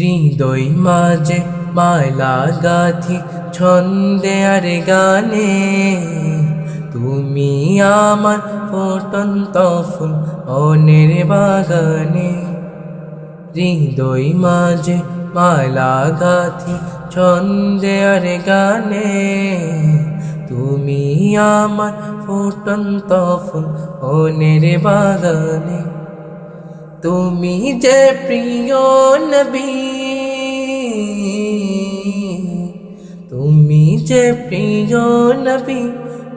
হৃদয় মাঝে মালা গাথি ছন্দে আর গানে, তুমি আমার ফুটন্ত ফুল মনের বাগানে। হৃদয় মাঝে মালা গাথি ছন্দে আর গানে, তুমি আমার ফুটন্ত ফুল মনের বাগানে। তুমি যে প্রিয় নবী, তুমি যে প্রিয় নবী,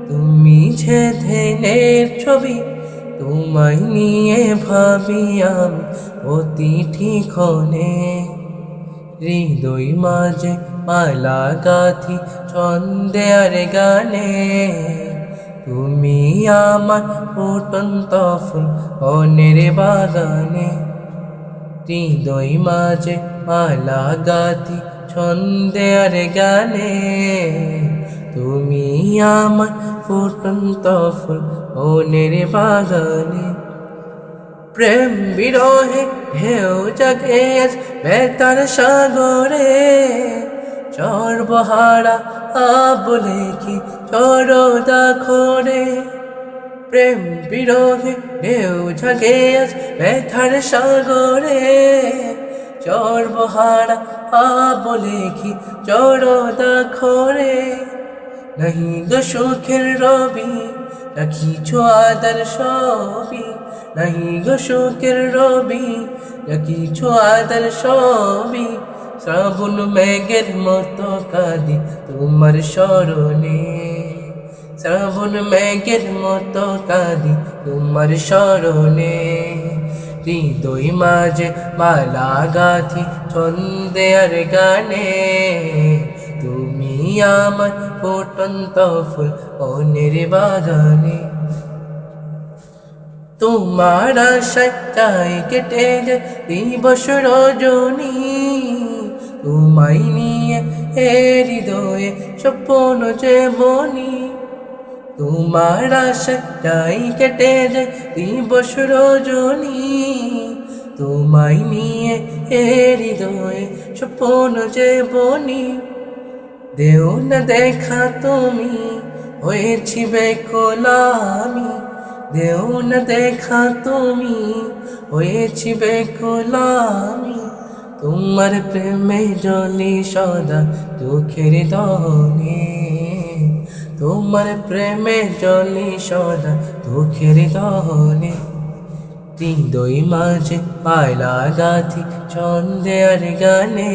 তুমি যে ধ্যানের ছবি, তোমায় নিয়ে ভাবি আমি প্রতিটি ক্ষণে। হৃদয় মাঝে মালা গাথি ছন্দে আর গানে, তুমি আমার ফুটন্ত ফুল মনের বাগানে। হৃদয় মাঝে মালা গাথি ছন্দে আর গানে, তুমি আমার ফুটন্ত ফুল মনের বাগানে। প্রেম বিরহে ঢেউ জাগে আজ বেতার সাগরে, সর্বহারা বলে কি চরদা খরে। প্রেম বিরহে ঢেউ জাগে আজ বেতার সাগরে, সর্বহারা বলে কি চরদা খরে। নাহি গো সুখের রবি রাখিছো আদর সবই, নাহি গো সুখের রবি রাখিছো আদর সবই। শ্রাবণ মেঘের মতো কাঁদি তোমার স্মরণে, শ্রাবণ মেঘের মতো কাঁদি তোমার স্মরণে। হৃদয় মাঝে মালা গাথি ছন্দে আর গানে, তুমি আমার ফুটন্ত ফুল মনের বাগানে। তোমার আশায় চাই কেটে যায় দিবস রজনী, তোমায় নিয়ে হৃদয়ে স্বপ্ন যে বনি। তোমার আশায় চাই কেটে যায় দিবস রজনী, তোমায় নিয়ে হৃদয়ে স্বপ্ন যে বনি। দেও না দেখা তুমি হয়েছি বেকুলা আমি, দেও না দেখা তুমি হয়েছি বেকুলা আমি। তোমার প্রেমে জলি সদা দুঃখের দহনে, তোমার প্রেমে জলি সদা দুঃখের দহনে। হৃদয় মাঝে মালা গাথি ছন্দে আর গানে,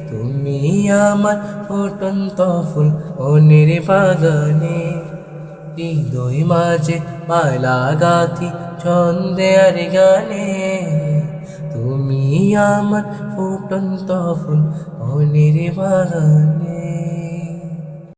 তুমি আমার ফুটন্ত ফুল মনের বাগানে। হৃদয় মাঝে মালা গাথি ছন্দে আর গানে, তুমি আমার ফুটন্ত ফুল মনের বাগানে।